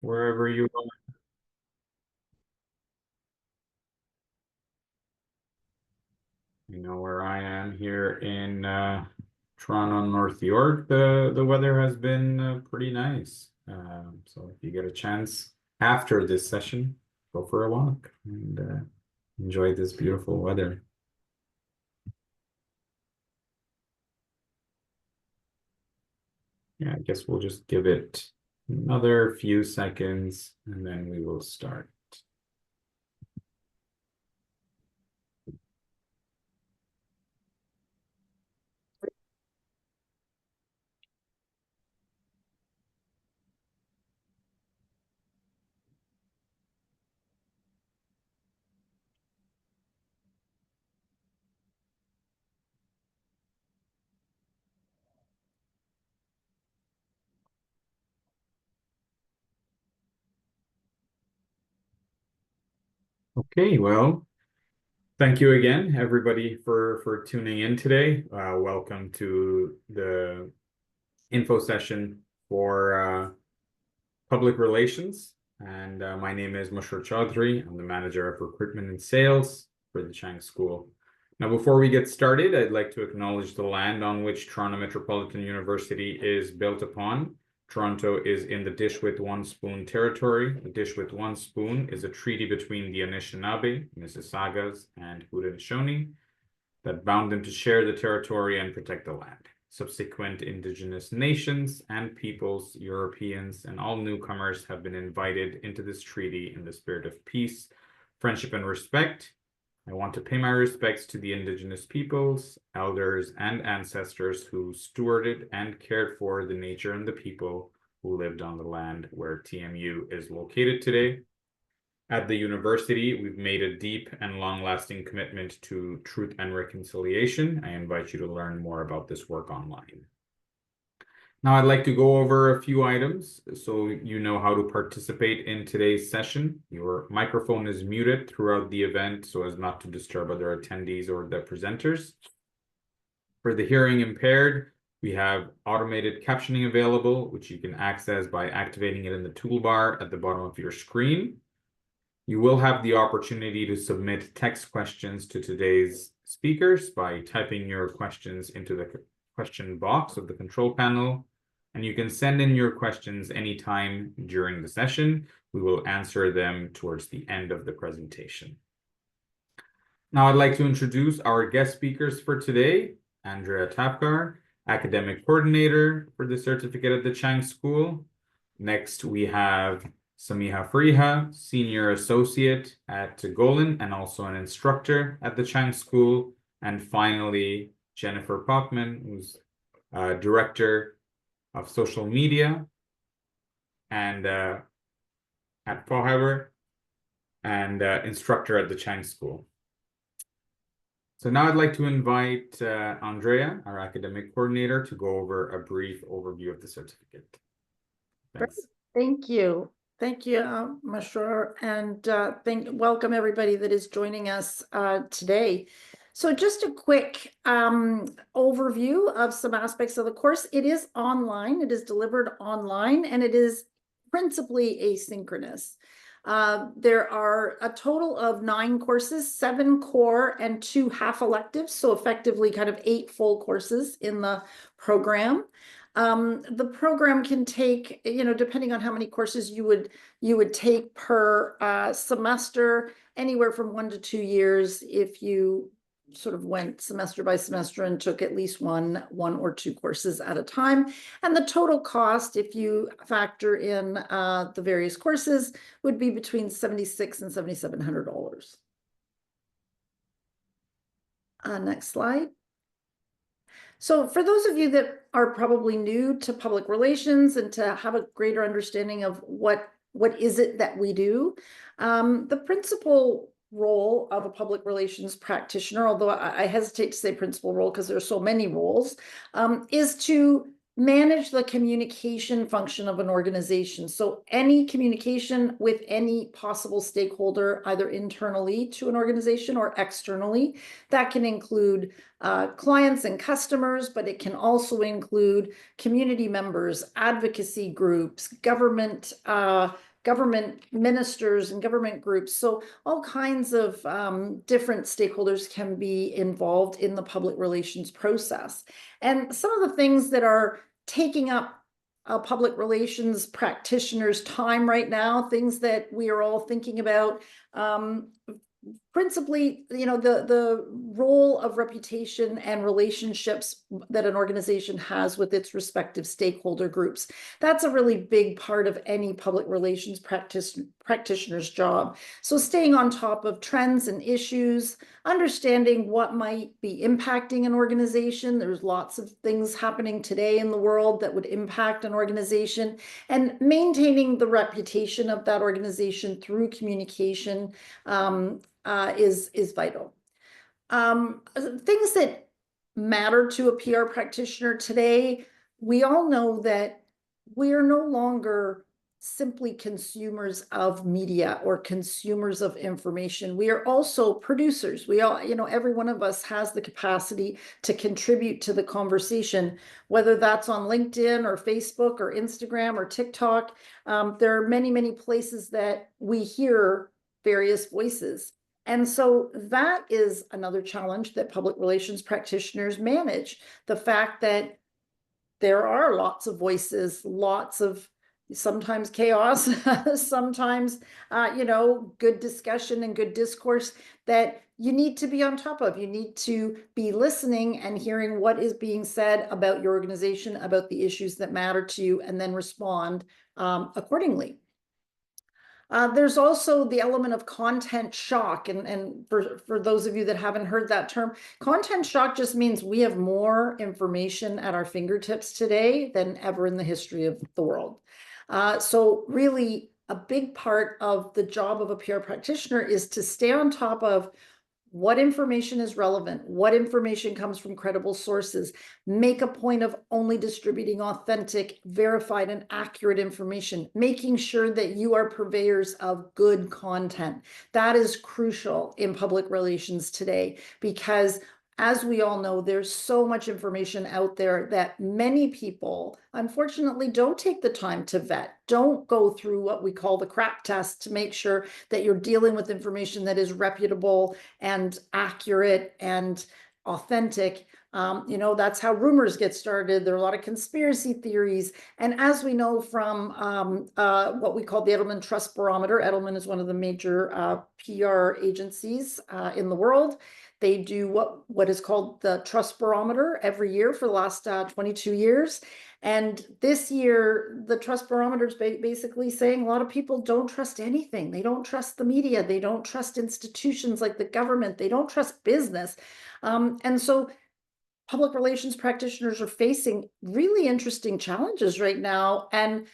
wherever you are. You know where I am here in Toronto, North York. The weather has been pretty nice. So if you get a chance after this session, go for a walk and enjoy this beautiful weather. Yeah, I guess we'll just give it another few seconds and then we will start. Okay, well, thank you again, everybody, for tuning in today. Welcome to the info session for public relations. And my name is Mashur Chaudhry. I'm the manager of recruitment and sales for the Chang School. Now, before we get started, I'd like to acknowledge the land on which Toronto Metropolitan University is built upon. Toronto is in the Dish with One Spoon territory. The Dish with One Spoon is a treaty between the Anishinaabe, Mississaugas, and Haudenosaunee that bound them to share the territory and protect the land. Subsequent Indigenous nations and peoples, Europeans, and all newcomers have been invited into this treaty in the spirit of peace, friendship, and respect. I want to pay my respects to the Indigenous peoples, elders, and ancestors who stewarded and cared for the nature and the people who lived on the land where TMU is located today. At the university, we've made a deep and long-lasting commitment to truth and reconciliation. I invite you to learn more about this work online. Now, I'd like to go over a few items so you know how to participate in today's session. Your microphone is muted throughout the event so as not to disturb other attendees or the presenters. For the hearing impaired, we have automated captioning available, which you can access by activating it in the toolbar at the bottom of your screen. You will have the opportunity to submit text questions to today's speakers by typing your questions into the question box of the control panel. And you can send in your questions anytime during the session. We will answer them towards the end of the presentation. Now I'd like to introduce our guest speakers for today. Andrea Tapkar, Academic Coordinator for the Certificate at the Chang School. Next, we have Samiha Friha, Senior Associate at Golan and also an instructor at the Chang School. And finally, Jennifer Pockman, who's Director of Social Media and at Fauhaber and instructor at the Chang School. So now I'd like to invite Andrea, our academic coordinator, to go over a brief overview of the certificate. Thanks. Thank you. Thank you, Mashur, and welcome everybody that is joining us today. So just a quick overview of some aspects of the course. It is online, it is delivered online, and it is principally asynchronous. There are a total of 9 courses, 7 core and 2 half electives, so effectively kind of 8 full courses in the program. The program can take, depending on how many courses you would take per semester, anywhere from 1 to 2 years if you sort of went semester by semester and took at least one or 2 courses at a time. And the total cost, if you factor in the various courses, would be between $7,600 and $7,700. Next slide. So for those of you that are probably new to public relations and to have a greater understanding of what is it that we do, the principal role of a public relations practitioner, although I hesitate to say principal role because there are so many roles, is to manage the communication function of an organization. So any communication with any possible stakeholder, either internally to an organization or externally, that can include clients and customers, but it can also include community members, advocacy groups, government government ministers and government groups. So all kinds of different stakeholders can be involved in the public relations process. And some of the things that are taking up public relations practitioners' time right now, things that we are all thinking about, principally, the role of reputation and relationships that an organization has with its respective stakeholder groups. That's a really big part of any public relations practitioner's job. So staying on top of trends and issues, understanding what might be impacting an organization. There's lots of things happening today in the world that would impact an organization, and maintaining the reputation of that organization through communication is vital. Things that matter to a PR practitioner today, we all know that we are no longer simply consumers of media or consumers of information. We are also producers. We all, every one of us has the capacity to contribute to the conversation, whether that's on LinkedIn or Facebook or Instagram or TikTok. There are many, many places that we hear various voices. And so that is another challenge that public relations practitioners manage. The fact that there are lots of voices, lots of sometimes chaos, sometimes, good discussion and good discourse that you need to be on top of. You need to be listening and hearing what is being said about your organization, about the issues that matter to you, and then respond accordingly. There's also the element of content shock. And for those of you that haven't heard that term, content shock just means we have more information at our fingertips today than ever in the history of the world. So really, a big part of the job of a PR practitioner is to stay on top of what information is relevant, what information comes from credible sources, make a point of only distributing authentic, verified, and accurate information, making sure that you are purveyors of good content. That is crucial in public relations today, because as we all know, there's so much information out there that many people, unfortunately, don't take the time to vet, don't go through what we call the crack test to make sure that you're dealing with information that is reputable and accurate and authentic. That's how rumors get started. There are a lot of conspiracy theories. And as we know from what we call the Edelman Trust Barometer, Edelman is one of the major PR agencies in the world. They do what is called the Trust Barometer every year for the last 22 years. And this year, the Trust Barometer is basically saying a lot of people don't trust anything. They don't trust the media. They don't trust institutions like the government. They don't trust business. And so public relations practitioners are facing really interesting challenges right now. And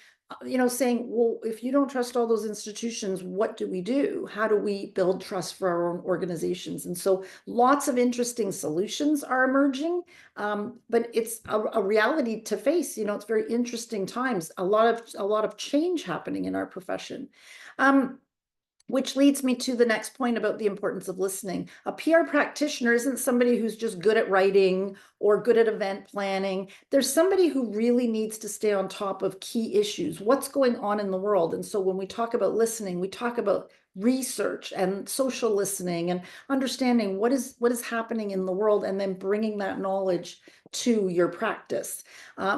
saying, well, if you don't trust all those institutions, what do we do? How do we build trust for our own organizations? And so lots of interesting solutions are emerging, but it's a reality to face. It's very interesting times, a lot of change happening in our profession. Which leads me to the next point about the importance of listening. A PR practitioner isn't somebody who's just good at writing or good at event planning. There's somebody who really needs to stay on top of key issues, what's going on in the world. And so when we talk about listening, we talk about research and social listening and understanding what is happening in the world, and then bringing that knowledge to your practice.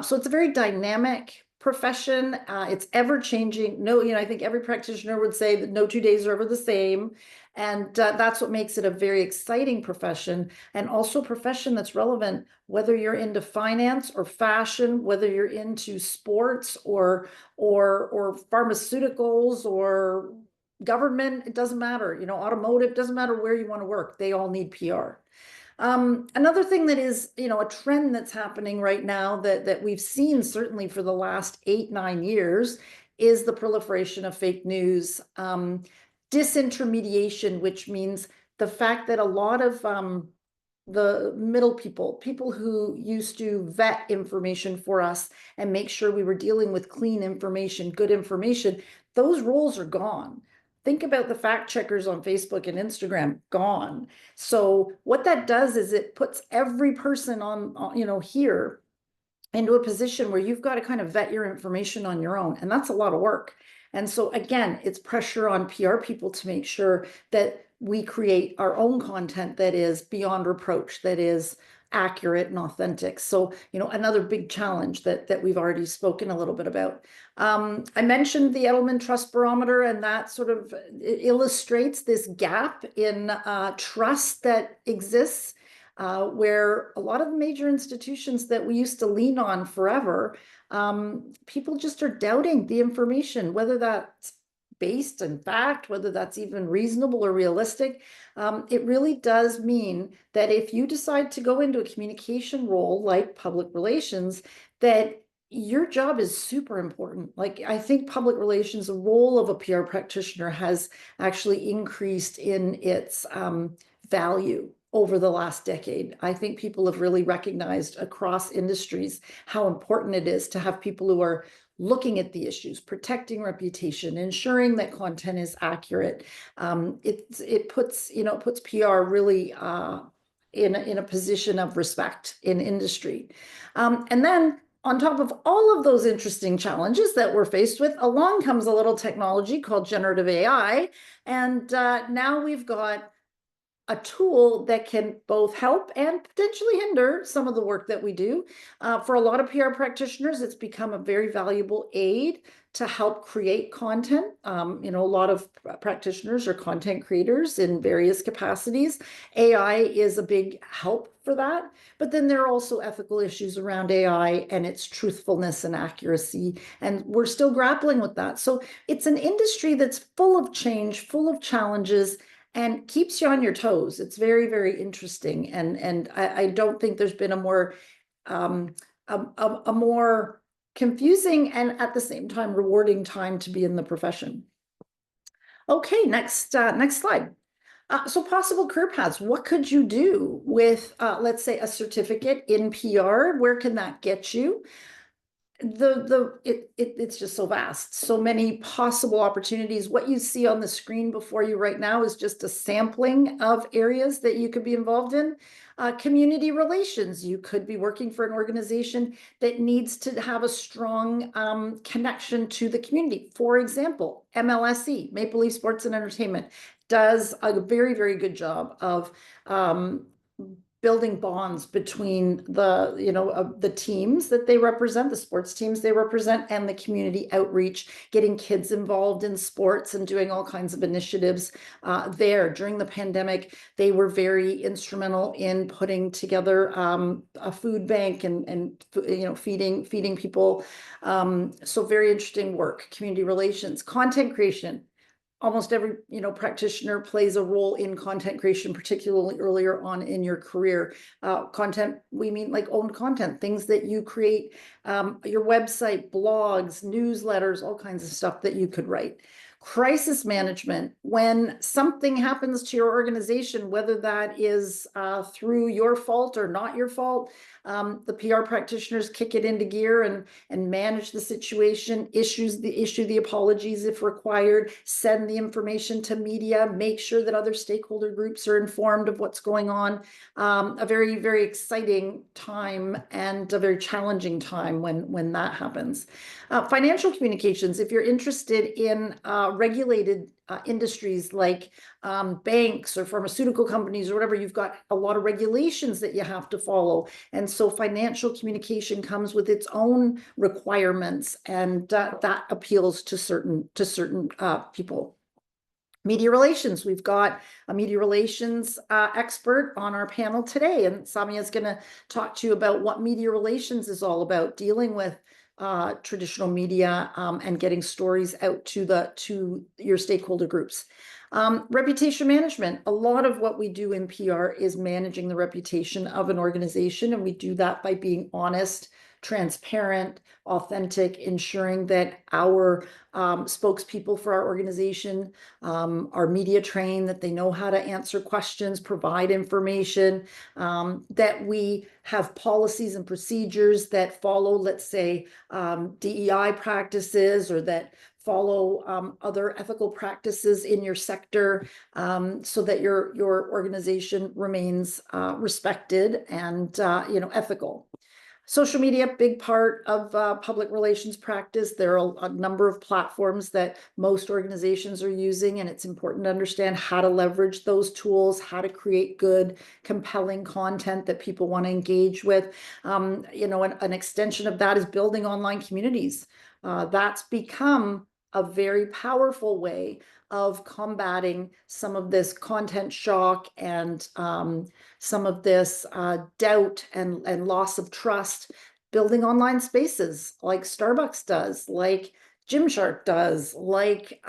So it's a very dynamic profession. It's ever changing. I think every practitioner would say that no 2 days are ever the same. And that's what makes it a very exciting profession, and also a profession that's relevant, whether you're into finance or fashion, whether you're into sports or pharmaceuticals or government, it doesn't matter, automotive, doesn't matter where you want to work. They all need PR. Another thing that is, a trend that's happening right now that we've seen certainly for the last 8-9 years is the proliferation of fake news, disintermediation, which means the fact that a lot of the middle people who used to vet information for us and make sure we were dealing with clean information, good information, those roles are gone. Think about the fact checkers on Facebook and Instagram, gone. So what that does is it puts every person on here into a position where you've got to kind of vet your information on your own. And that's a lot of work. And so again, it's pressure on PR people to make sure that we create our own content that is beyond reproach, that is accurate and authentic. So, another big challenge that we've already spoken a little bit about. I mentioned the Edelman Trust Barometer, and that sort of illustrates this gap in trust that exists, where a lot of the major institutions that we used to lean on forever, people just are doubting the information, whether that's based in fact, whether that's even reasonable or realistic. It really does mean that if you decide to go into a communication role like public relations, that your job is super important. Like, I think public relations, the role of a PR practitioner has actually increased in its value over the last decade. I think people have really recognized across industries how important it is to have people who are looking at the issues, protecting reputation, ensuring that content is accurate. It puts PR really in a position of respect in industry. And then on top of all of those interesting challenges that we're faced with, along comes a little technology called generative AI. And now we've got a tool that can both help and potentially hinder some of the work that we do. For a lot of PR practitioners, it's become a very valuable aid to help create content. A lot of practitioners are content creators in various capacities. AI is a big help for that. But then there are also ethical issues around AI and its truthfulness and accuracy. And we're still grappling with that. So it's an industry that's full of change, full of challenges, and keeps you on your toes. It's very, very interesting. And I don't think there's been a more confusing and at the same time rewarding time to be in the profession. Okay, next slide. So possible career paths. What could you do with, let's say, a certificate in PR? Where can that get you? It's just so vast, so many possible opportunities. What you see on the screen before you right now is just a sampling of areas that you could be involved in. Community relations, you could be working for an organization that needs to have a strong connection to the community. For example, MLSE, Maple Leaf Sports and Entertainment, does a very, very good job of building bonds between the teams that they represent, the sports teams they represent, and the community outreach, getting kids involved in sports and doing all kinds of initiatives there. During the pandemic, they were very instrumental in putting together a food bank and feeding people. So very interesting work. Community relations, content creation. Almost every practitioner plays a role in content creation, particularly earlier on in your career. Content, we mean like owned content, things that you create, your website, blogs, newsletters, all kinds of stuff that you could write. Crisis management, when something happens to your organization, whether that is through your fault or not your fault, the PR practitioners kick it into gear and manage the situation, issue the apologies if required, send the information to media, make sure that other stakeholder groups are informed of what's going on. A very, very exciting time and a very challenging time when that happens. Financial communications, if you're interested in regulated industries like banks or pharmaceutical companies or whatever, you've got a lot of regulations that you have to follow. And so financial communication comes with its own requirements, and that appeals to certain people. Media relations, we've got a media relations expert on our panel today, and Samia is going to talk to you about what media relations is all about, dealing with traditional media and getting stories out to your stakeholder groups. Reputation management, a lot of what we do in PR is managing the reputation of an organization, and we do that by being honest, transparent, authentic, ensuring that our spokespeople for our organization are media trained, that they know how to answer questions, provide information, that we have policies and procedures that follow, let's say, DEI practices, or that follow other ethical practices in your sector, so that your organization remains respected and ethical. Social media, big part of public relations practice. There are a number of platforms that most organizations are using, and it's important to understand how to leverage those tools, how to create good, compelling content that people want to engage with. An extension of that is building online communities. That's become a very powerful way of combating some of this content shock and some of this doubt and loss of trust. Building online spaces like Starbucks does, like Gymshark does, like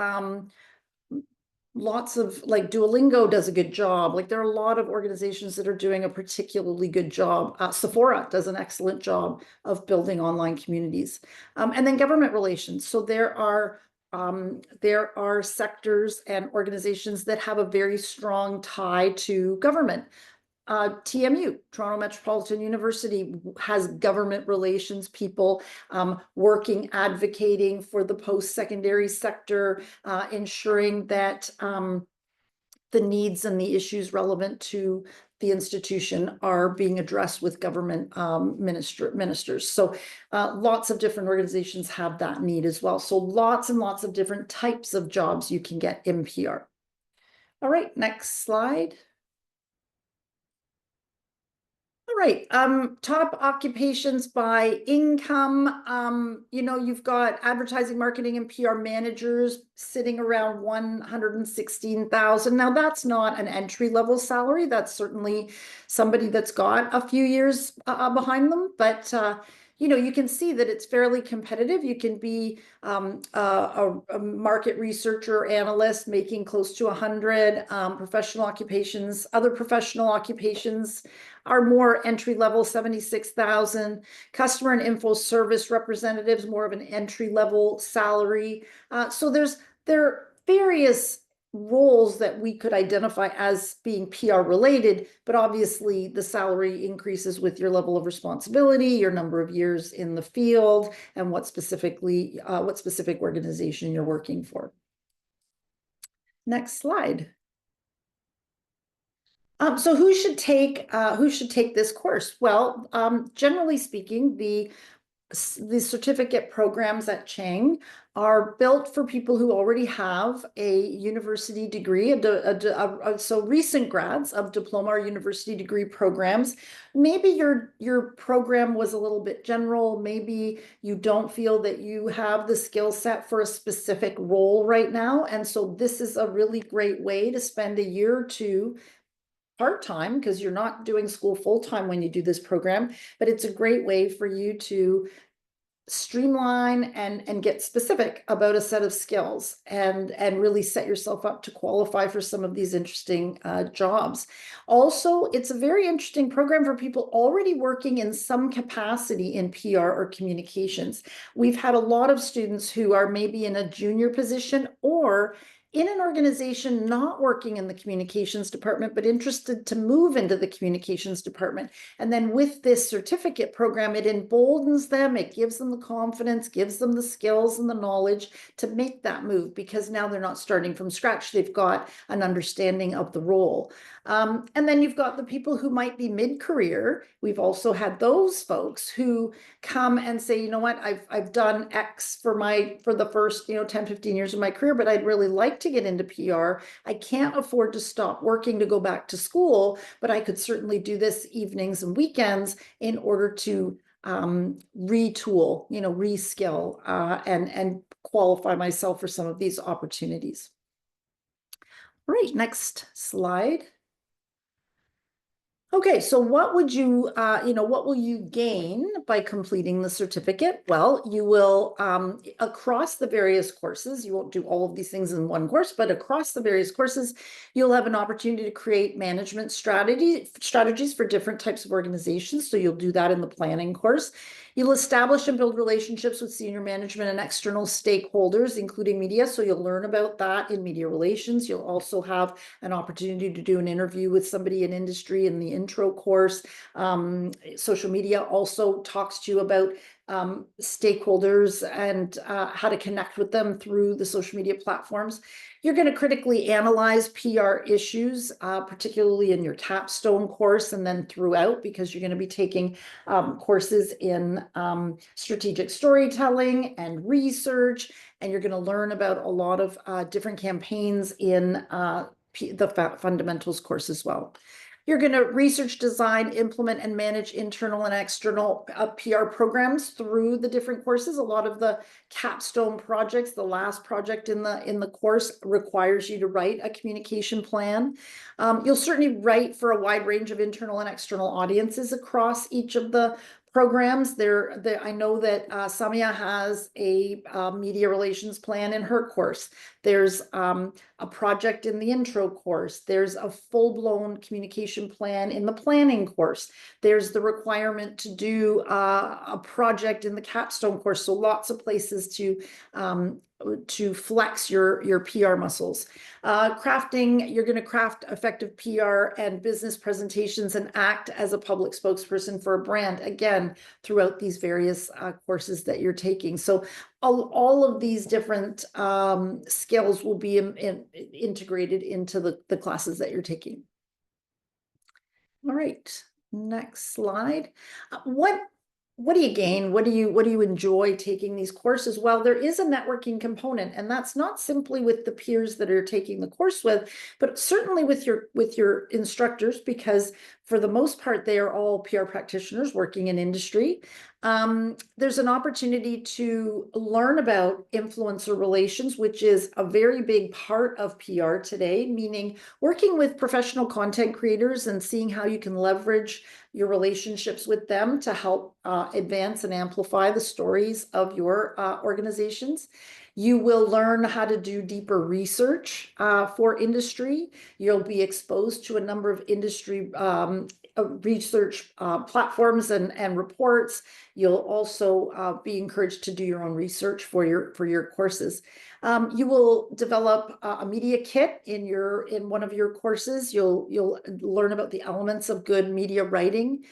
lots of, like Duolingo does a good job. Like there are a lot of organizations that are doing a particularly good job. Sephora does an excellent job of building online communities. And then government relations. So there are sectors and organizations that have a very strong tie to government. TMU, Toronto Metropolitan University, has government relations people working, advocating for the post-secondary sector, ensuring that the needs and the issues relevant to the institution are being addressed with government ministers. So lots of different organizations have that need as well. So lots and lots of different types of jobs you can get in PR. All right, next slide. All right, top occupations by income. You've got advertising, marketing, and PR managers sitting around 116,000. Now, that's not an entry-level salary. That's certainly somebody that's got a few years behind them, but you can see that it's fairly competitive. You can be a market researcher, analyst making close to 100. Professional occupations, other professional occupations are more entry level, 76,000. Customer and info service representatives, more of an entry level salary. So there are various roles that we could identify as being PR related, but obviously the salary increases with your level of responsibility, your number of years in the field, and what specific organization you're working for. Next slide. So who should take this course? Well, generally speaking, the certificate programs at Chang are built for people who already have a university degree, so recent grads of diploma or university degree programs. Maybe your program was a little bit general. Maybe you don't feel that you have the skill set for a specific role right now. And so this is a really great way to spend a year or two part-time, because you're not doing school full-time when you do this program, but it's a great way for you to streamline and get specific about a set of skills and really set yourself up to qualify for some of these interesting jobs. Also, it's a very interesting program for people already working in some capacity in PR or communications. We've had a lot of students who are maybe in a junior position or in an organization not working in the communications department, but interested to move into the communications department. And then with this certificate program, it emboldens them, it gives them the confidence, gives them the skills and the knowledge to make that move, because now they're not starting from scratch. They've got an understanding of the role. And then you've got the people who might be mid-career. We've also had those folks who come and say, you know what, I've done X for the first 10, 15 years of my career, but I'd really like to get into PR. I can't afford to stop working to go back to school, but I could certainly do this evenings and weekends in order to retool, reskill, and qualify myself for some of these opportunities. All right, next slide. Okay, so what will you gain by completing the certificate? Well, you will, across the various courses, you won't do all of these things in one course, but across the various courses, you'll have an opportunity to create management strategies for different types of organizations. So you'll do that in the planning course. You'll establish and build relationships with senior management and external stakeholders, including media. So you'll learn about that in media relations. You'll also have an opportunity to do an interview with somebody in industry in the intro course. Social media also talks to you about stakeholders and how to connect with them through the social media platforms. You're going to critically analyze PR issues, particularly in your capstone course and then throughout, because you're going to be taking courses in strategic storytelling and research, and you're going to learn about a lot of different campaigns in the fundamentals course as well. You're going to research, design, implement, and manage internal and external PR programs through the different courses. A lot of the capstone projects, the last project in the course, requires you to write a communication plan. You'll certainly write for a wide range of internal and external audiences across each of the programs. I know that Samia has a media relations plan in her course. There's a project in the intro course. There's a full-blown communication plan in the planning course. There's the requirement to do a project in the capstone course. So lots of places to flex your PR muscles. You're going to craft effective PR and business presentations and act as a public spokesperson for a brand, again, throughout these various courses that you're taking. So all of these different skills will be integrated into the classes that you're taking. All right, next slide. What do you gain? What do you enjoy taking these courses? Well, there is a networking component, and that's not simply with the peers that are taking the course with, but certainly with your instructors, because for the most part, they are all PR practitioners working in industry. There's an opportunity to learn about influencer relations, which is a very big part of PR today, meaning working with professional content creators and seeing how you can leverage your relationships with them to help advance and amplify the stories of your organizations. You will learn how to do deeper research for industry. You'll be exposed to a number of industry research platforms and reports. You'll also be encouraged to do your own research for your courses. You will develop a media kit in one of your courses. You'll learn about the elements of good media writing.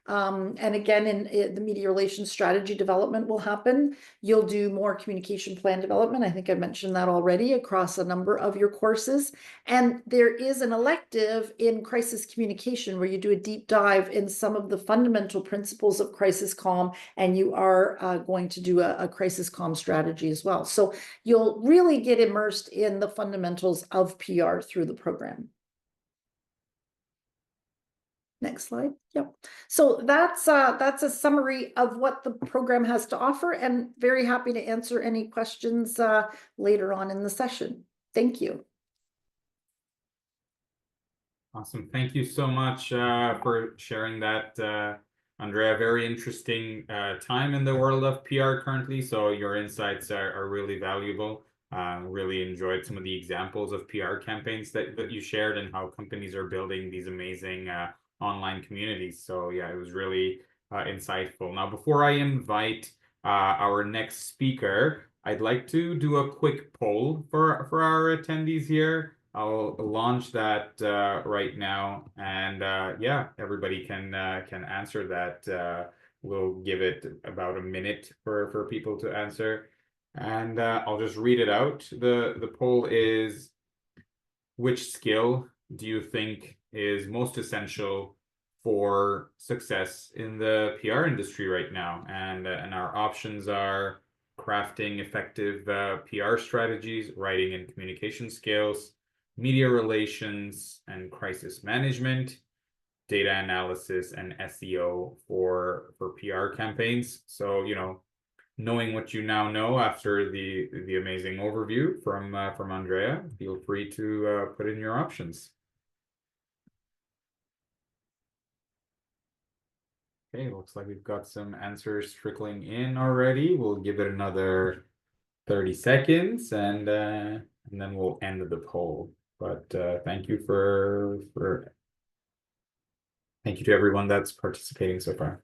And again, in the media relations strategy development will happen. You'll do more communication plan development. I think I mentioned that already across a number of your courses. And there is an elective in crisis communication where you do a deep dive in some of the fundamental principles of crisis comm, and you are going to do a crisis comm strategy as well. So you'll really get immersed in the fundamentals of PR through the program. Next slide. Yep. So that's a summary of what the program has to offer, and very happy to answer any questions later on in the session. Thank you. Awesome. Thank you so much for sharing that, Andrea. Very interesting time in the world of PR currently. So your insights are really valuable. Really enjoyed some of the examples of PR campaigns that you shared and how companies are building these amazing online communities. So yeah, it was really insightful. Now, before I invite our next speaker, I'd like to do a quick poll for our attendees here. I'll launch that right now, and yeah, everybody can answer that. We'll give it about a minute for people to answer, and I'll just read it out. The poll is: which skill do you think is most essential for success in the PR industry right now? And our options are crafting effective PR strategies, writing and communication skills, media relations and crisis management, data analysis, and SEO for PR campaigns. So, knowing what you now know after the amazing overview from Andrea, feel free to put in your options. Okay, looks like we've got some answers trickling in already. We'll give it another 30 seconds, and then we'll end the poll. But thank you thank you to everyone that's participating so far.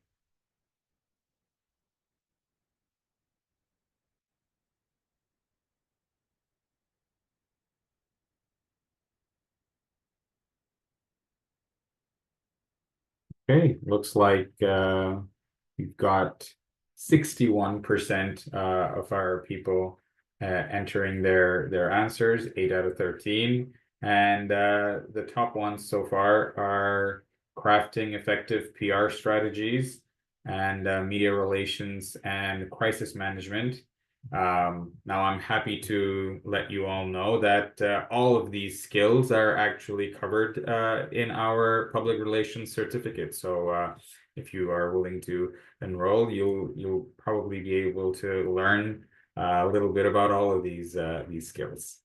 Okay, looks like we've got 61% of our people entering their answers, 8 out of 13. And the top ones so far are crafting effective PR strategies and media relations and crisis management. Now I'm happy to let you all know that all of these skills are actually covered in our public relations certificate. So if you are willing to enroll, you'll probably be able to learn a little bit about all of these skills.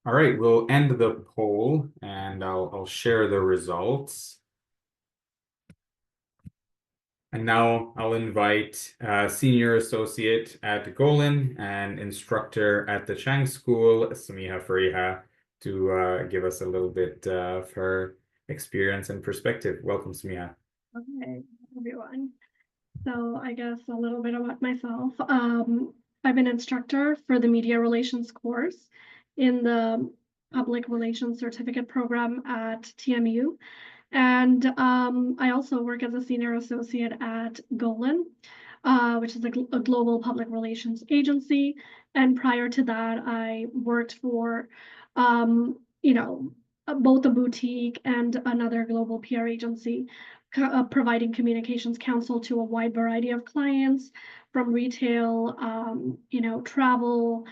All right, we'll end the poll and I'll share the results. And now I'll invite Senior Associate at Golan and instructor at the Chang School, Samiha Fariha, to give us a little bit of her experience and perspective. Welcome, Samiha. Okay, everyone. So I guess a little bit about myself. I'm an instructor for the media relations course in the public relations certificate program at TMU. And I also work as a senior associate at Golan, which is a global public relations agency. And prior to that, I worked for, both a boutique and another global PR agency, providing communications counsel to a wide variety of clients, from retail, travel,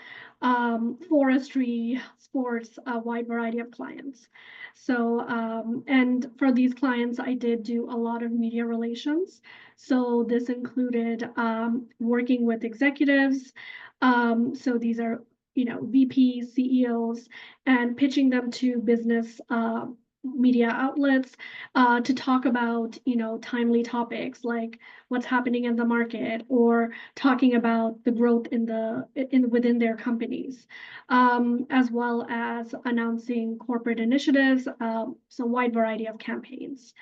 forestry, sports, a wide variety of clients. So, and for these clients, I did do a lot of media relations. So this included working with executives. So these are, VPs, CEOs, and pitching them to business media outlets to talk about, timely topics like what's happening in the market, or talking about the growth within their companies, as well as announcing corporate initiatives, so wide variety of campaigns.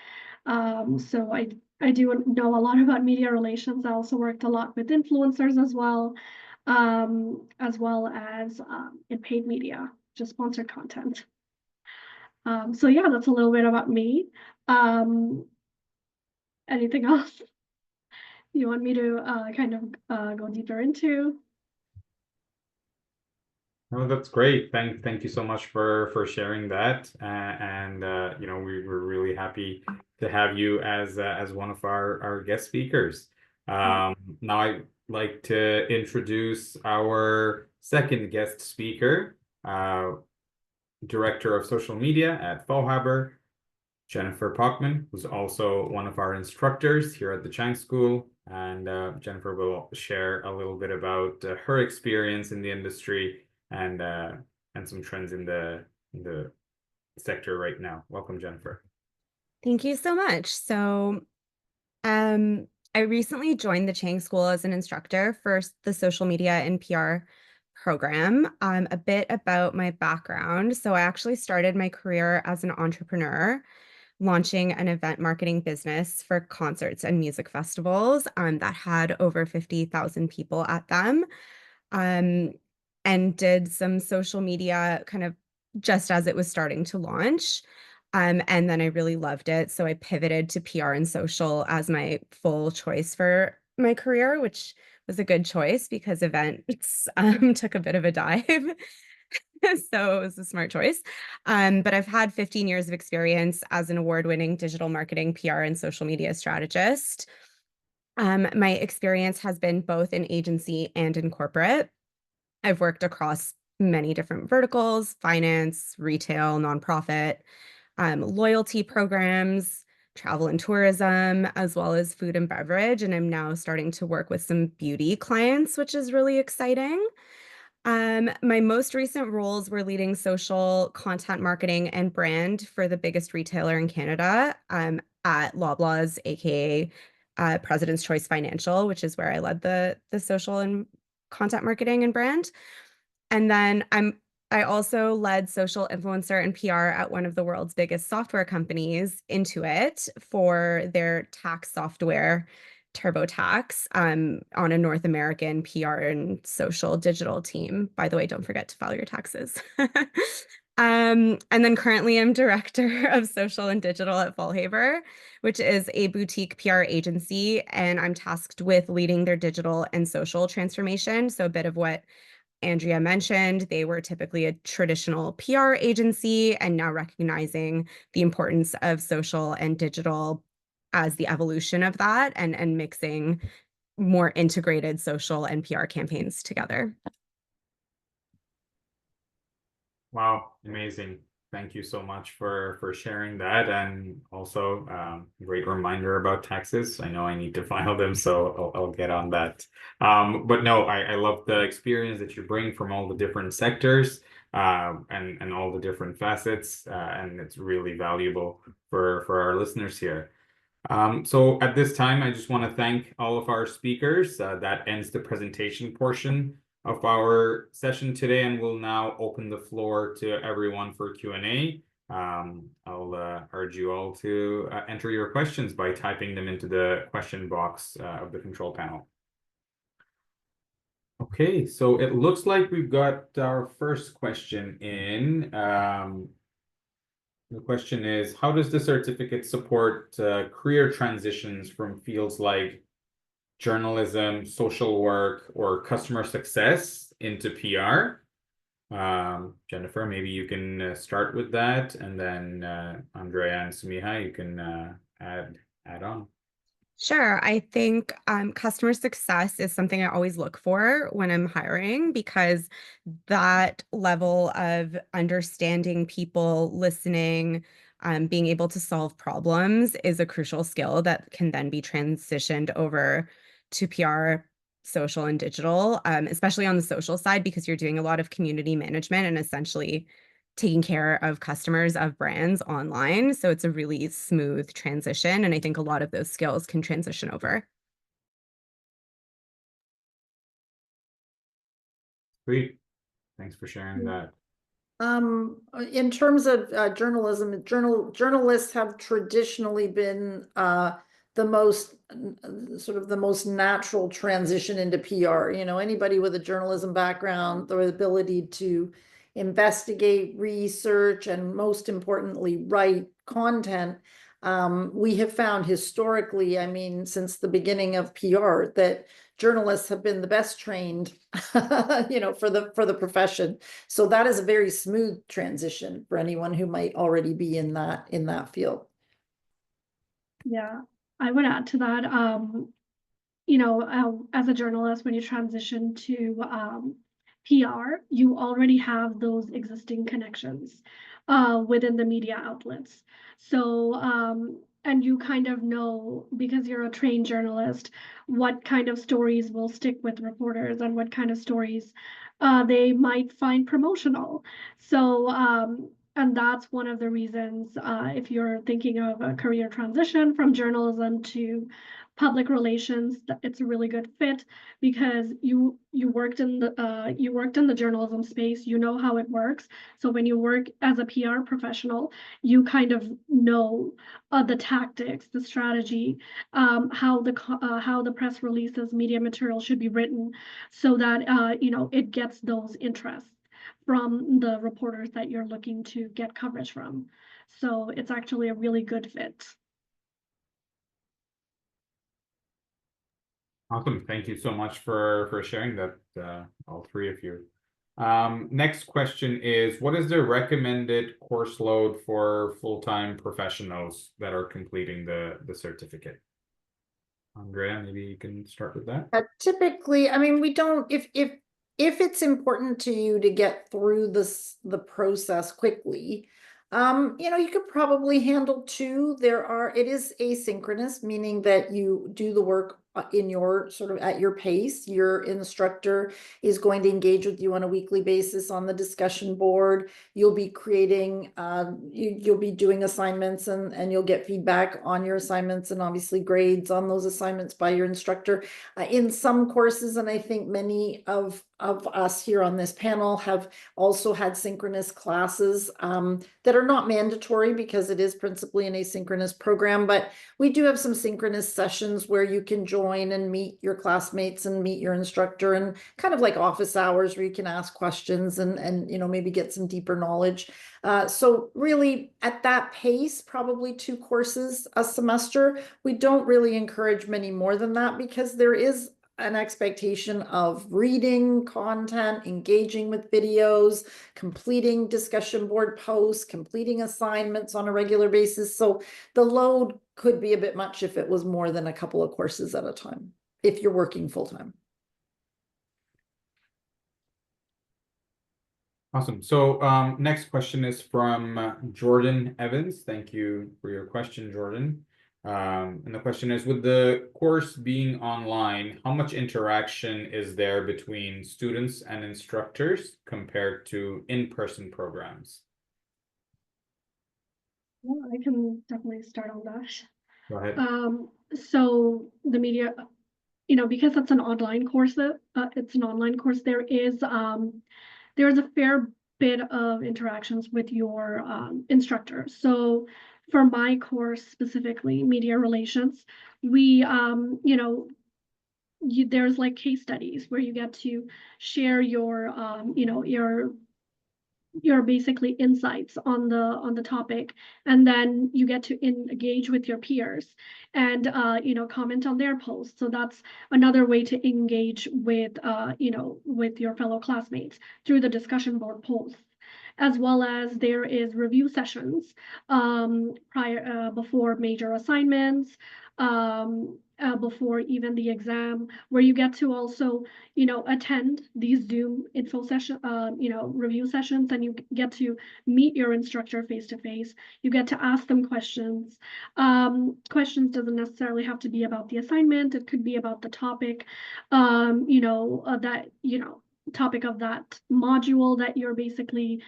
So I do know a lot about media relations. I also worked a lot with influencers as well as in paid media, just sponsored content. So yeah, that's a little bit about me. Anything else you want me to go deeper into? Oh, that's great. Thank you so much for sharing that. We were really happy to have you as one of our guest speakers. Now I'd like to introduce our second guest speaker, Director of Social Media at Fauhaber, Jennifer Pockman, who's also one of our instructors here at the Chang School. And Jennifer will share a little bit about her experience in the industry and some trends in the sector right now. Welcome, Jennifer. Thank you so much. So, I recently joined the Chang School as an instructor for the social media and PR program. A bit about my background. So I actually started my career as an entrepreneur, launching an event marketing business for concerts and music festivals that had over 50,000 people at them. And did some social media kind of just as it was starting to launch. And then I really loved it. So I pivoted to PR and social as my full choice for my career, which was a good choice because events took a bit of a dive. So it was a smart choice. But I've had 15 years of experience as an award-winning digital marketing, PR, and social media strategist. My experience has been both in agency and in corporate. I've worked across many different verticals: finance, retail, nonprofit, loyalty programs, travel and tourism, as well as food and beverage. And I'm now starting to work with some beauty clients, which is really exciting. My most recent roles were leading social content marketing and brand for the biggest retailer in Canada, at Loblaws, aka President's Choice Financial, which is where I led the social and content marketing and brand. And then I also led social influencer and PR at one of the world's biggest software companies, Intuit, for their tax software, TurboTax, on a North American PR and social digital team. By the way, don't forget to file your taxes. And then currently I'm director of social and digital at Fallhaver, which is a boutique PR agency, and I'm tasked with leading their digital and social transformation. So a bit of what Andrea mentioned, they were typically a traditional PR agency and now recognizing the importance of social and digital as the evolution of that and mixing more integrated social and PR campaigns together. Wow, amazing. Thank you so much for sharing that, and also great reminder about taxes. I know I need to file them, so I'll get on that. But no, I love the experience that you bring from all the different sectors and all the different facets, and it's really valuable for our listeners here. So at this time, I just want to thank all of our speakers. That ends the presentation portion of our session today, and we'll now open the floor to everyone for Q&A. I'll urge you all to enter your questions by typing them into the question box of the control panel. Okay, so it looks like we've got our first question in. The question is, how does the certificate support career transitions from fields like journalism, social work, or customer success into PR? Jennifer, maybe you can start with that, and then Andrea and Samiha, you can add on. Sure. I think customer success is something I always look for when I'm hiring, because that level of understanding people, listening, being able to solve problems is a crucial skill that can then be transitioned over to PR, social, and digital, especially on the social side, because you're doing a lot of community management and essentially taking care of customers of brands online. So it's a really smooth transition. And I think a lot of those skills can transition over. Great. Thanks for sharing that. In terms of journalism, journalists have traditionally been the most sort of the most natural transition into PR. You know, anybody with a journalism background, the ability to investigate, research, and most importantly, write content. We have found historically, I mean, since the beginning of PR, that journalists have been the best trained, you know, for the profession. So that is a very smooth transition for anyone who might already be in that field. Yeah, I would add to that. You know, as a journalist, when you transition to PR, you already have those existing connections within the media outlets. So, and you kind of know, because you're a trained journalist, what kind of stories will stick with reporters and what kind of stories they might find promotional. So, and that's one of the reasons, if you're thinking of a career transition from journalism to public relations, it's a really good fit, because you worked in the journalism space, you know how it works. So when you work as a PR professional, you kind of know the tactics, the strategy, how the press releases, media material should be written, so that you know, it gets those interests from the reporters that you're looking to get coverage from. So it's actually a really good fit. Awesome. Thank you so much for sharing that, all three of you. Next question is, what is the recommended course load for full-time professionals that are completing the certificate? Andrea, maybe you can start with that. Typically, I mean, we don't, if it's important to you to get through the process quickly, you know, you could probably handle 2. It is asynchronous, meaning that you do the work in your sort of at your pace. Your instructor is going to engage with you on a weekly basis on the discussion board. You'll be creating, you'll be doing assignments, and you'll get feedback on your assignments, and obviously grades on those assignments by your instructor. In some courses, and I think many of of us here on this panel have also had synchronous classes that are not mandatory because it is principally an asynchronous program, but we do have some synchronous sessions where you can join and meet your classmates and meet your instructor, and kind of like office hours where you can ask questions and you know, maybe get some deeper knowledge. So really at that pace, probably 2 courses a semester. We don't really encourage many more than that because there is an expectation of reading content, engaging with videos, completing discussion board posts, completing assignments on a regular basis. So the load could be a bit much if it was more than a couple of courses at a time, if you're working full time. Awesome. So next question is from Jordan Evans. Thank you for your question, Jordan. And the question is, with the course being online, how much interaction is there between students and instructors compared to in-person programs? Well, I can definitely start on that. Go ahead. So the media, you know, because it's an online course, there's a fair bit of interactions with your instructor. So for my course specifically, media relations, we, you know, there's like case studies where you get to share your, you know, your basically insights on the topic, and then you get to engage with your peers and you know, comment on their posts. So that's another way to engage with you know, with your fellow classmates through the discussion board posts, as well as there is review sessions before major assignments, before even the exam, where you get to also, you know, attend these Zoom info session, you know, review sessions, and you get to meet your instructor face to face. You get to ask them questions. Questions doesn't necessarily have to be about the assignment. It could be about the topic, you know, that, you know, topic of that module that you're basically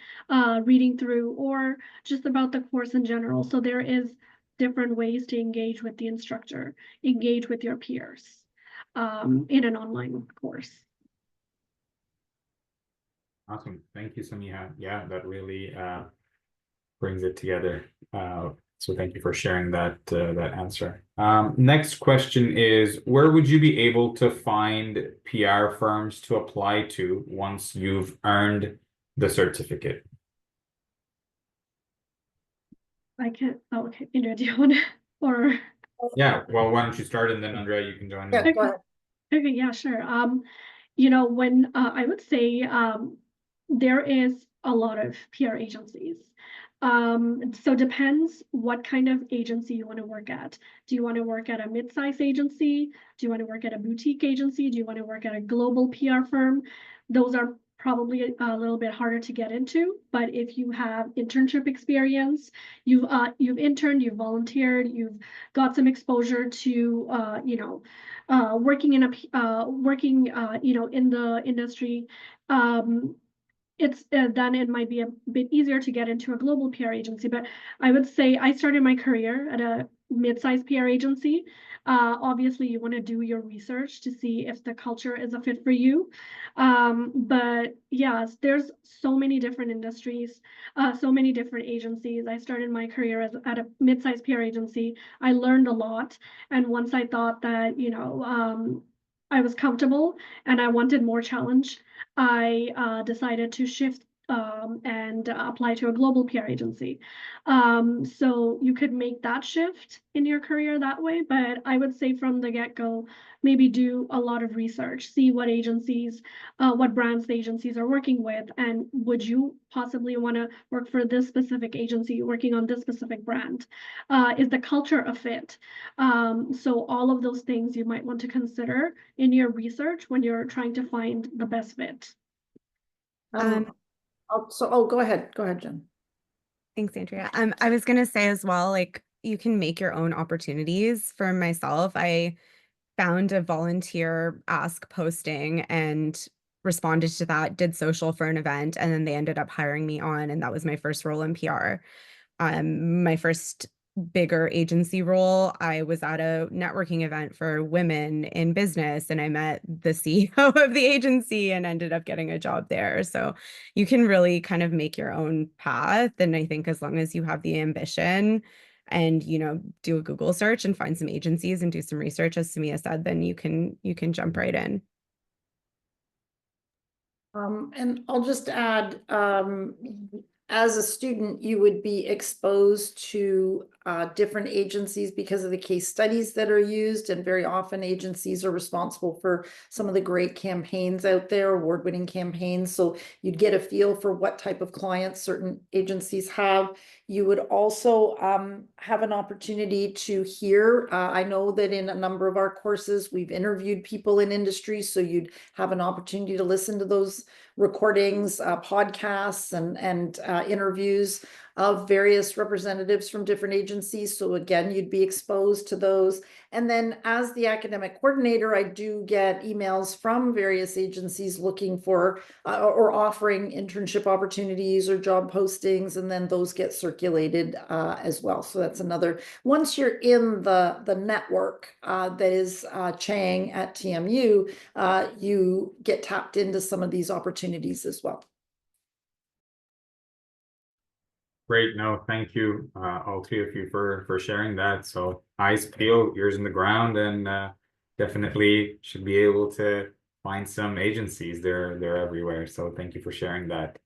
reading through, or just about the course in general. So there is different ways to engage with the instructor, engage with your peers in an online course. Awesome. Thank you, Samiha. Yeah, that really brings it together. So thank you for sharing that that answer. Next question is, where would you be able to find PR firms to apply to once you've earned the certificate? I can't, oh, okay, Andrea, do you want to, or? Yeah, well, why don't you start, and then Andrea, you can join Yeah, in. go ahead. Okay, yeah, sure. You know, when I would say there is a lot of PR agencies. So depends what kind of agency you want to work at. Do you want to work at a mid-sized agency? Do you want to work at a boutique agency? Do you want to work at a global PR firm? Those are probably a little bit harder to get into, but if you have internship experience, you've interned, you've volunteered, you've got some exposure to you know, working in a you know, in the industry, it's then it might be a bit easier to get into a global PR agency. But I would say I started my career at a mid-sized PR agency. Obviously, you want to do your research to see if the culture is a fit for you. But yes, there's so many different industries, so many different agencies. I started my career at a mid-sized PR agency. I learned a lot, and once I thought that, you know, I was comfortable and I wanted more challenge, I decided to shift and apply to a global PR agency. So you could make that shift in your career that way, but I would say from the get-go, maybe do a lot of research, see what agencies, what brands the agencies are working with, and would you possibly want to work for this specific agency working on this specific brand? Is the culture a fit? So all of those things you might want to consider in your research when you're trying to find the best fit. Go ahead, Jen. Thanks, Andrea. I was gonna say as well, like, you can make your own opportunities. For myself, I found a volunteer ask posting and responded to that, did social for an event, and then they ended up hiring me on, and that was my first role in PR. My first bigger agency role, I was at a networking event for women in business and I met the CEO of the agency and ended up getting a job there. So you can really kind of make your own path. And I think as long as you have the ambition and, you know, do a Google search and find some agencies and do some research, as Samia said, then you can jump right in. And I'll just add, as a student, you would be exposed to different agencies because of the case studies that are used, and very often agencies are responsible for some of the great campaigns out there, award-winning campaigns. So you'd get a feel for what type of clients certain agencies have. You would also have an opportunity to hear. I know that in a number of our courses, we've interviewed people in industry, so you'd have an opportunity to listen to those recordings, podcasts, and interviews of various representatives from different agencies. So again, you'd be exposed to those. And then as the academic coordinator, I do get emails from various agencies looking for or offering internship opportunities or job postings, and then those get circulated as well. So that's another, once you're in the network that is Chang at TMU, you get tapped into some of these opportunities as well. Great. No, thank you, all three of you for sharing that. So eyes peeled, ears in the ground, and definitely should be able to find some agencies. They're everywhere. So thank you for sharing that.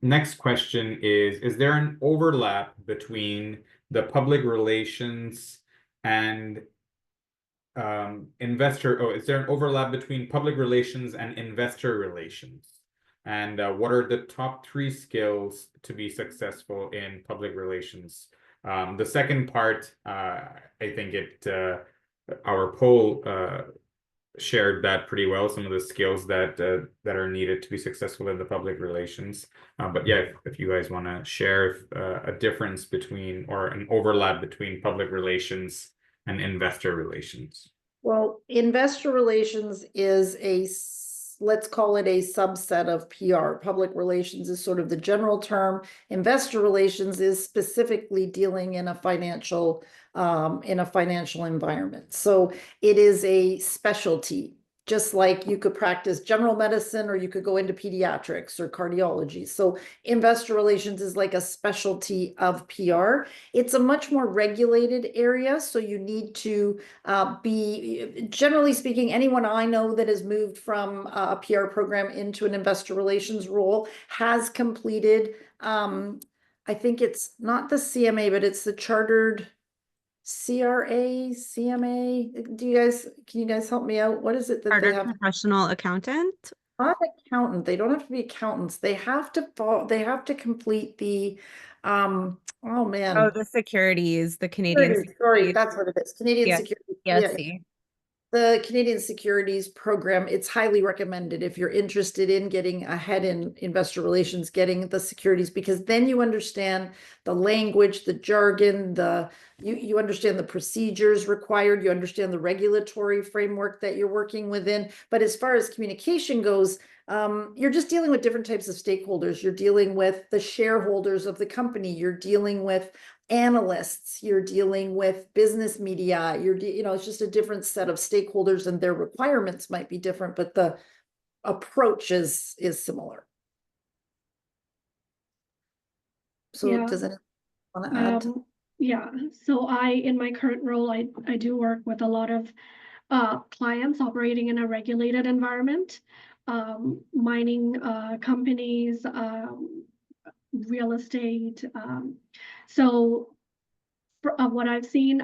Next question is there an overlap between the public relations and is there an overlap between public relations and investor relations? And what are the top 3 skills to be successful in public relations? The second part, I think our poll shared that pretty well, some of the skills that are needed to be successful in the public relations. But yeah, if you guys want to share a difference between or an overlap between public relations and investor relations. Well, investor relations is let's call it a subset of PR. Public relations is sort of the general term. Investor relations is specifically dealing in a financial environment. So it is a specialty. Just like you could practice general medicine or you could go into pediatrics or cardiology. So investor relations is like a specialty of PR. It's a much more regulated area. So you need to be, generally speaking, anyone I know that has moved from a PR program into an investor relations role has completed, I think it's not the CMA, but it's the Chartered CRA, CMA. Can you guys help me out? What is it that they Chartered have? professional accountant. Not accountant. They don't have to be accountants. They have to complete the, oh man. Oh, the securities, the Canadian Sorry, securities. that's what it is. Canadian Yes, Securities. yes. Yeah. The Canadian Securities Program, it's highly recommended if you're interested in getting ahead in investor relations, getting the securities, because then you understand the language, the jargon, you understand the procedures required, you understand the regulatory framework that you're working within. But as far as communication goes, you're just dealing with different types of stakeholders. You're dealing with the shareholders of the company. You're dealing with analysts, you're dealing with business media, it's just a different set of stakeholders, and their requirements might be different, but the approach is similar. So Yeah. does anyone want to add? Yeah, so in my current role, I do work with a lot of clients operating in a regulated environment, mining companies, real estate. So what I've seen,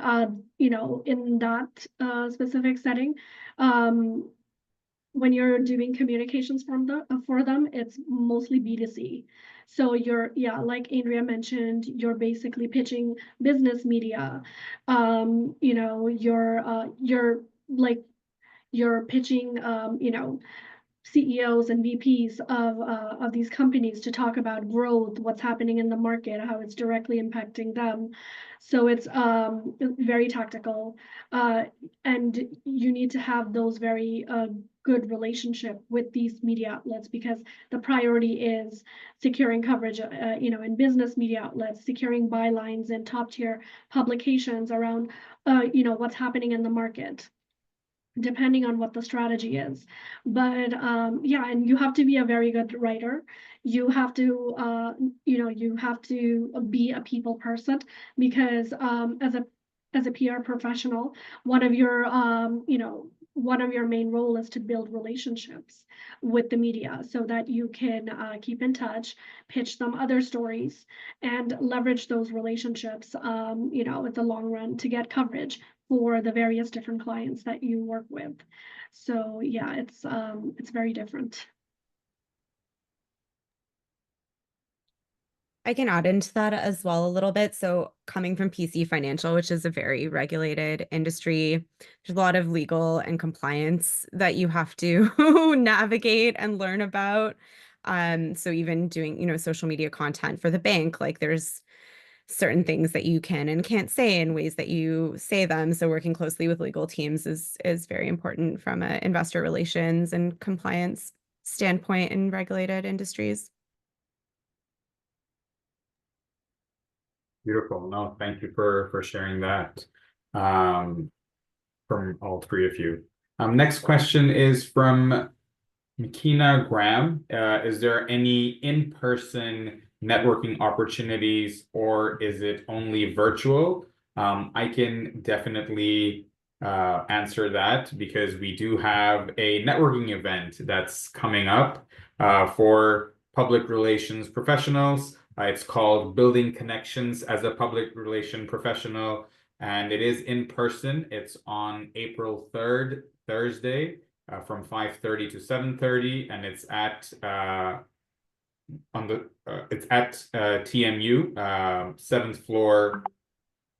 in that specific setting, when you're doing communications for them, it's mostly B2C. So like Andrea mentioned, you're basically pitching business media. You're pitching, CEOs and VPs of these companies to talk about growth, what's happening in the market, how it's directly impacting them. So it's very tactical, and you need to have those very good relationship with these media outlets, because the priority is securing coverage, in business media outlets, securing bylines in top tier publications around, what's happening in the market, depending on what the strategy is. But yeah, and you have to be a very good writer. You have to, you have to be a people person, because as a PR professional, one of your main role is to build relationships with the media so that you can keep in touch, pitch them other stories, and leverage those relationships, in the long run to get coverage for the various different clients that you work with. So yeah, it's very different. I can add into that as well a little bit. So coming from PC Financial, which is a very regulated industry, there's a lot of legal and compliance that you have to navigate and learn about. So even doing, social media content for the bank, like there's certain things that you can and can't say in ways that you say them. So working closely with legal teams is very important from an investor relations and compliance standpoint in regulated industries. Beautiful. No, thank you for sharing that from all three of you. Next question is from Makina Graham. Is there any in-person networking opportunities, or is it only virtual? I can definitely answer that, because we do have a networking event that's coming up for public relations professionals. It's called Building Connections as a Public Relation Professional, and it is in person. It's on April 3rd, Thursday, from 5:30 to 7:30, and it's at TMU, 7th floor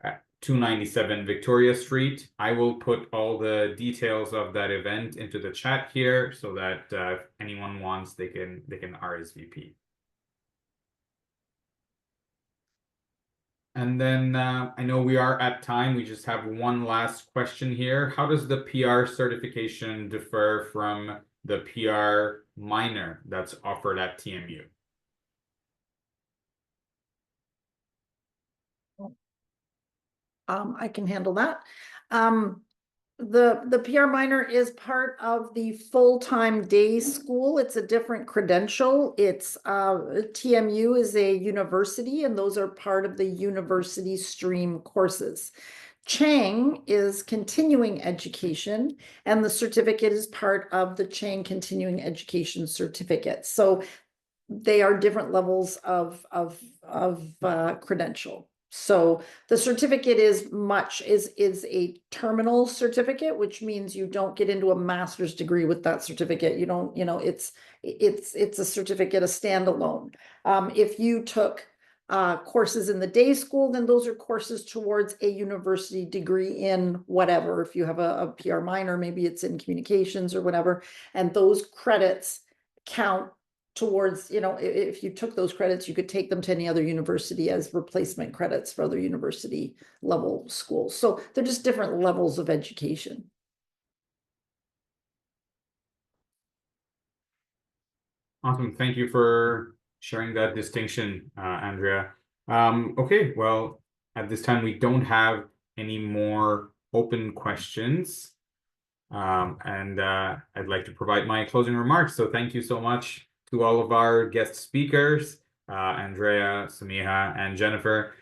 at 297 Victoria Street. I will put all the details of that event into the chat here, so that if anyone wants, they can RSVP. And then I know we are at time. We just have one last question here. How does the PR certification differ from the PR minor that's offered at TMU? I can handle that. The PR minor is part of the full-time day school. It's a different credential. It's TMU is a university, and those are part of the university stream courses. Chang is continuing education, and the certificate is part of the Chang continuing education certificate. So they are different levels of credential. So the certificate is a terminal certificate, which means you don't get into a master's degree with that certificate. You don't, it's a certificate, a standalone. If you took courses in the day school, then those are courses towards a university degree in whatever. If you have a PR minor, maybe it's in communications or whatever, and those credits count towards, if you took those credits, you could take them to any other university as replacement credits for other university level schools. So they're just different levels of education. Awesome. Thank you for sharing that distinction, Andrea. Okay, well, at this time, we don't have any more open questions. And I'd like to provide my closing remarks. So thank you so much to all of our guest speakers, Andrea, Samiha, and Jennifer.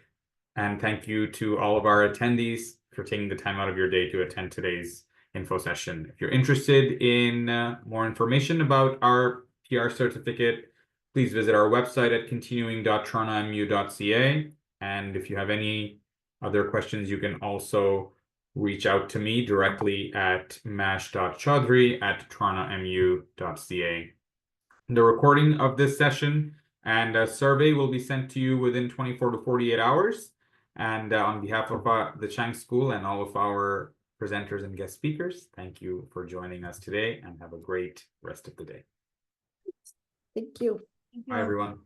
And thank you to all of our attendees for taking the time out of your day to attend today's info session. If you're interested in more information about our PR certificate, please visit our website at continuing.torontomu.ca. And if you have any other questions, you can also reach out to me directly at mash.chaudhry@torontomu.ca. The recording of this session and a survey will be sent to you within 24 to 48 hours. And on behalf of the Chang School and all of our presenters and guest speakers, thank you for joining us today, and have a great rest of the day. Thank you. Bye, everyone.